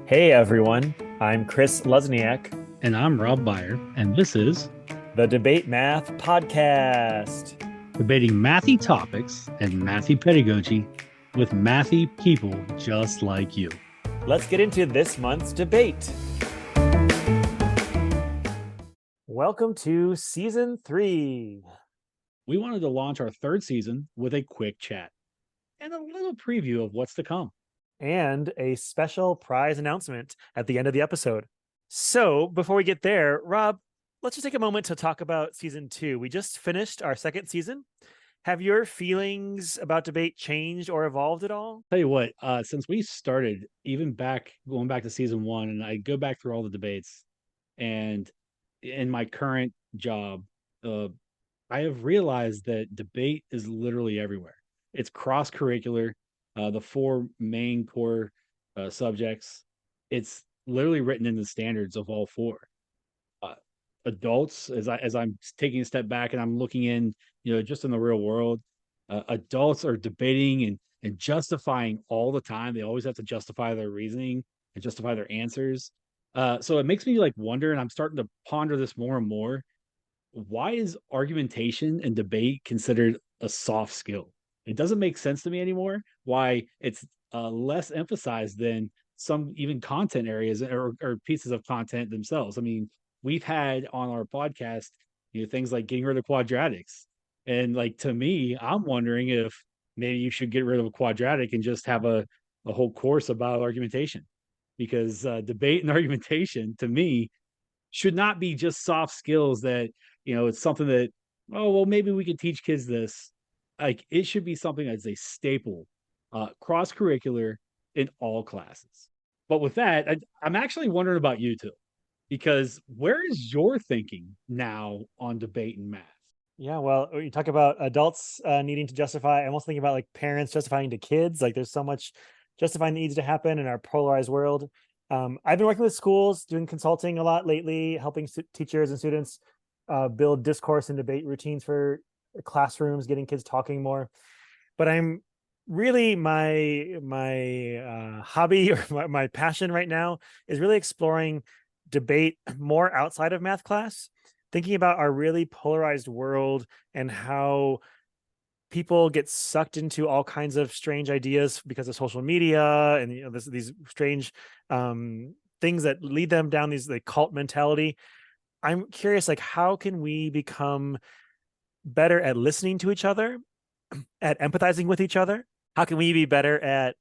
Hey everyone, I'm Chris Lesniak, And I'm Rob Byer, and this is the Debate Math Podcast. Debating Mathy Topics and Mathy Pedagogy with Mathy people just like you. Let's get into this month's debate. Welcome to Season 3. We wanted to launch our third season with a quick chat and a little preview of what's to come. And a special prize announcement at the end of the episode. So, before we get there, Rob, let's just take a moment to talk about Season 2. We just finished our second season. Have your feelings about debate changed or evolved at all? Tell you what, since we started, even going back to season one, and I go back through all the debates, and in my current job, I have realized that debate is literally everywhere. It's cross curricular. The four main core subjects. It's literally written in the standards of all four. Uh, Adults, as I'm taking a step back and I'm looking in, just in the real world, adults are debating and justifying all the time. They always have to justify their reasoning and justify their answers. So it makes me like wonder, and I'm starting to ponder this more and more. Why is argumentation and debate considered a soft skill? It doesn't make sense to me anymore. Why it's less emphasized than some even content areas or pieces of content themselves. I mean, we've had on our podcast, things like getting rid of quadratics, and like to me, I'm wondering if maybe you should get rid of a quadratic and just have a whole course about argumentation, because debate and argumentation to me should not be just soft skills that it's something that, oh well, maybe we could teach kids this. Like it should be something that's a staple, cross curricular in all classes. But with that, I'm actually wondering about you too, because where is your thinking now on debate and math? Yeah, well, you talk about adults needing to justify. I almost think about like parents justifying to kids. Like, there's so much justifying that needs to happen in our polarized world. I've been working with schools, doing consulting a lot lately, helping teachers and students build discourse and debate routines for classrooms, getting kids talking more. But I'm really my hobby or my passion right now is really exploring debate more outside of math class, thinking about our really polarized world and how people get sucked into all kinds of strange ideas because of social media and these strange things that lead them down these like cult mentality. I'm curious, like, how can we become better at listening to each other, at empathizing with each other? How can we be better at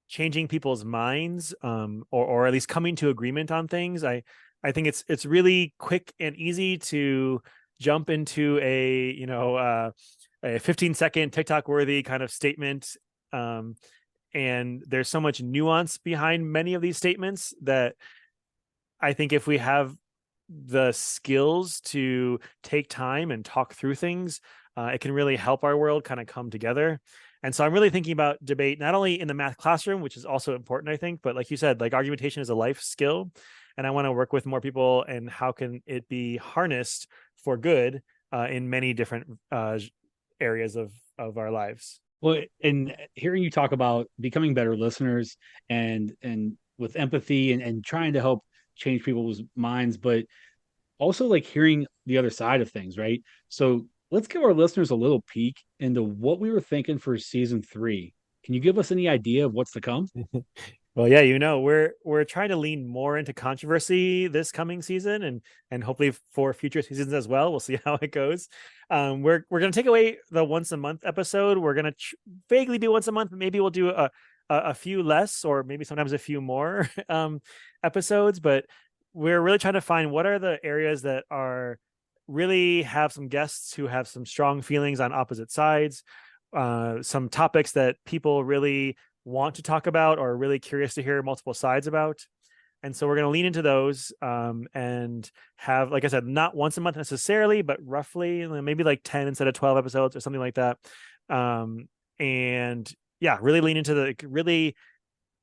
changing people's minds, or at least coming to agreement on things? I think it's really quick and easy to jump into a 15-second TikTok worthy kind of statement. And there's so much nuance behind many of these statements that I think if we have the skills to take time and talk through things, it can really help our world kind of come together. And so I'm really thinking about debate, not only in the math classroom, which is also important, I think, but like you said, like argumentation is a life skill. And I want to work with more people and how can it be harnessed for good in many different areas of our lives. Well, and hearing you talk about becoming better listeners and with empathy and trying to help change people's minds, but also like hearing the other side of things, right? So let's give our listeners a little peek into what we were thinking for season three. Can you give us any idea of what's to come? Well, yeah, we're trying to lean more into controversy this coming season, and hopefully for future seasons as well. We'll see how it goes. We're gonna take away the once a month episode. We're gonna vaguely do once a month. Maybe we'll do a few less, or maybe sometimes a few more episodes. But we're really trying to find what are the areas that are really have some guests who have some strong feelings on opposite sides, some topics that people really want to talk about or are really curious to hear multiple sides about. And so we're going to lean into those, and have, like I said, not once a month necessarily, but roughly maybe like 10 instead of 12 episodes or something like that. And yeah, really lean into the really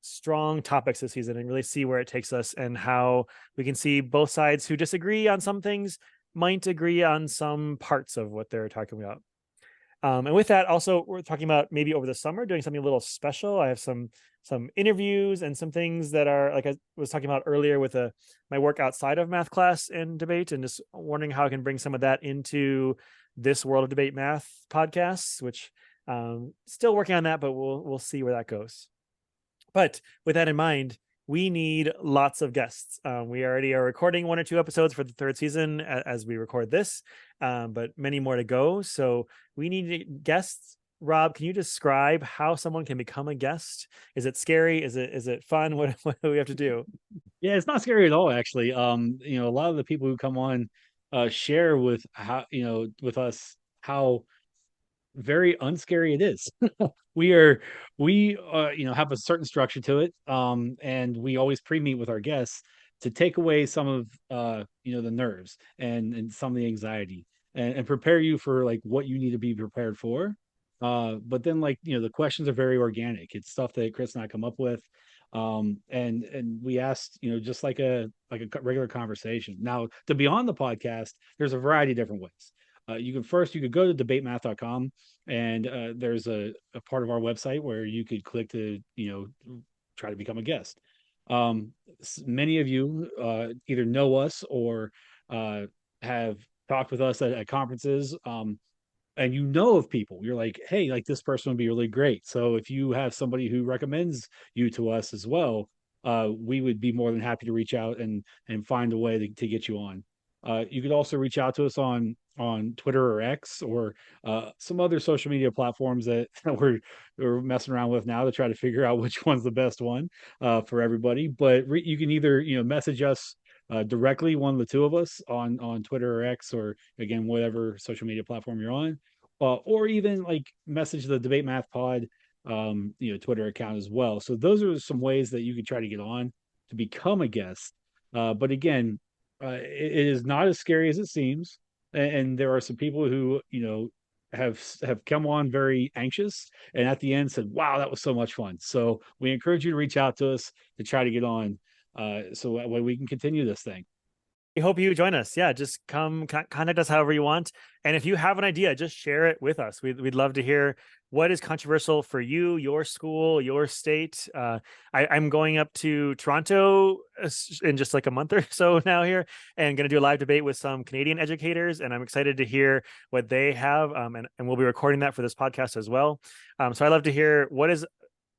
strong topics this season and really see where it takes us and how we can see both sides who disagree on some things might agree on some parts of what they're talking about. And with that, also we're talking about maybe over the summer doing something a little special. I have some interviews and some things that are, like I was talking about earlier with my work outside of math class and debate, and just wondering how I can bring some of that into this World of Debate Math podcasts, which still working on that, but we'll see where that goes. But with that in mind, we need lots of guests. We already are recording 1 or 2 episodes for the 3rd season as we record this, but many more to go. So we need guests. Rob, can you describe how someone can become a guest? Is it scary? Is it fun? What do we have to do? Yeah, it's not scary at all, actually. A lot of the people who come on share with with us how very unscary it is. We have a certain structure to it, and we always pre-meet with our guests to take away some of the nerves and some of the anxiety, and prepare you for like what you need to be prepared for. But then, the questions are very organic. It's stuff that Chris and I come up with, and we asked, just like a regular conversation. Now, to be on the podcast, there's a variety of different ways. You could go to debatemath.com, and there's a part of our website where you could click to try to become a guest. Many of you either know us or have talked with us at conferences, and of people. You're like, hey, like this person would be really great. So if you have somebody who recommends you to us as well, we would be more than happy to reach out and find a way to get you on. You could also reach out to us on Twitter or X, or some other social media platforms that we're messing around with now to try to figure out which one's the best one for everybody. But you can either message us directly, one of the two of us, on Twitter or X, or again whatever social media platform you're on, or even like message the Debate Math Pod Twitter account as well. So those are some ways that you could try to get on to become a guest. But again, it is not as scary as it seems, and there are some people who have come on very anxious, and at the end said, wow, that was so much fun. So we encourage you to reach out to us to try to get on, so that way we can continue this thing. We hope you join us. Yeah, just come contact us however you want. And if you have an idea, just share it with us. We'd love to hear what is controversial for you, your school, your state. I'm going up to Toronto in just like a month or so now here, and going to do a live debate with some Canadian educators. And I'm excited to hear what they have. And we'll be recording that for this podcast as well. So I'd love to hear what is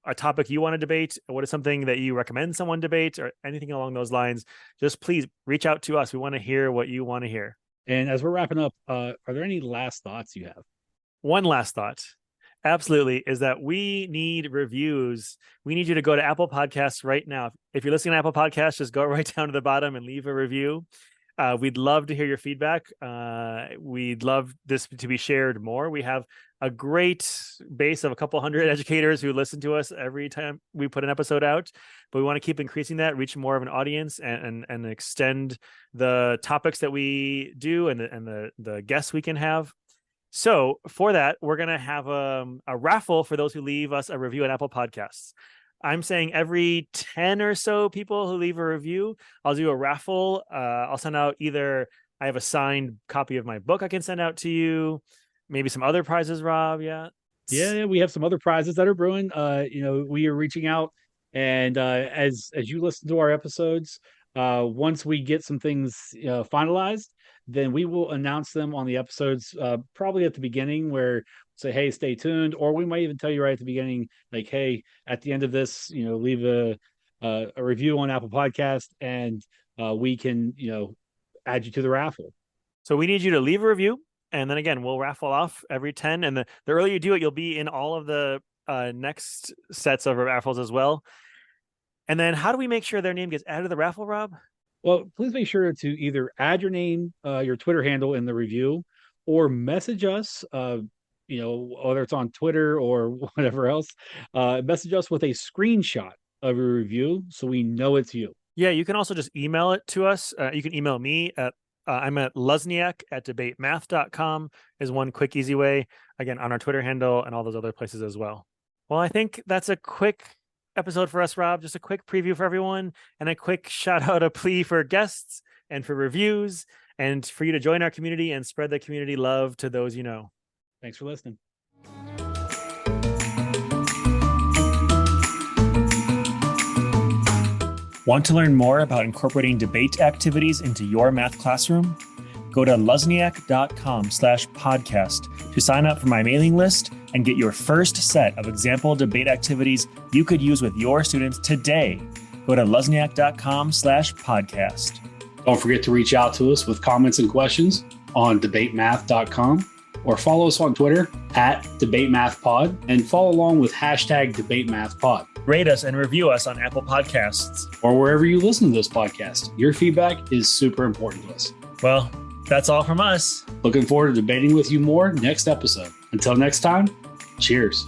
a topic you want to debate, what is something that you recommend someone debate, or anything along those lines. Just please reach out to us. We want to hear what you want to hear. And as we're wrapping up, are there any last thoughts you have? One last thought, absolutely, is that we need reviews. We need you to go to Apple Podcasts right now. If you're listening to Apple Podcasts, just go right down to the bottom and leave a review. We'd love to hear your feedback. We'd love this to be shared more. We have a great base of a couple hundred educators who listen to us every time we put an episode out, but we want to keep increasing that, reach more of an audience, and extend the topics that we do and the guests we can have. So for that, we're going to have a raffle for those who leave us a review on Apple Podcasts. I'm saying every 10 or so people who leave a review, I'll do a raffle. I'll send out either, I have a signed copy of my book I can send out to you, maybe some other prizes, Rob. Yeah, we have some other prizes that are brewing. We are reaching out, and as you listen to our episodes, once we get some things finalized, then we will announce them on the episodes, probably at the beginning, where say, hey, stay tuned, or we might even tell you right at the beginning, like, hey, at the end of this, leave a review on Apple Podcast, and we can add you to the raffle. So we need you to leave a review, and then again, we'll raffle off every 10, and the earlier you do it, you'll be in all of the next sets of raffles as well. And then how do we make sure their name gets added to the raffle, Rob? Well, please make sure to either add your name, your Twitter handle in the review, or message us, whether it's on Twitter or whatever else, message us with a screenshot of your review so we know it's you. Yeah, you can also just email it to us. You can email me at I'm at Luzniak@debatemath.com is one quick, easy way. Again, on our Twitter handle and all those other places as well. Well, I think that's a quick episode for us, Rob. Just a quick preview for everyone, and a quick shout out, a plea for guests and for reviews, and for you to join our community and spread the community love to those you know. Thanks for listening. Want to learn more about incorporating debate activities into your math classroom? Go to luzniak.com/podcast to sign up for my mailing list and get your first set of example debate activities you could use with your students today. Go to luzniak.com/podcast. Don't forget to reach out to us with comments and questions on debatemath.com or follow us on Twitter at DebateMathPod and follow along with hashtag DebateMathPod. Rate us and review us on Apple Podcasts or wherever you listen to this podcast. Your feedback is super important to us. Well, that's all from us. Looking forward to debating with you more next episode. Until next time, cheers.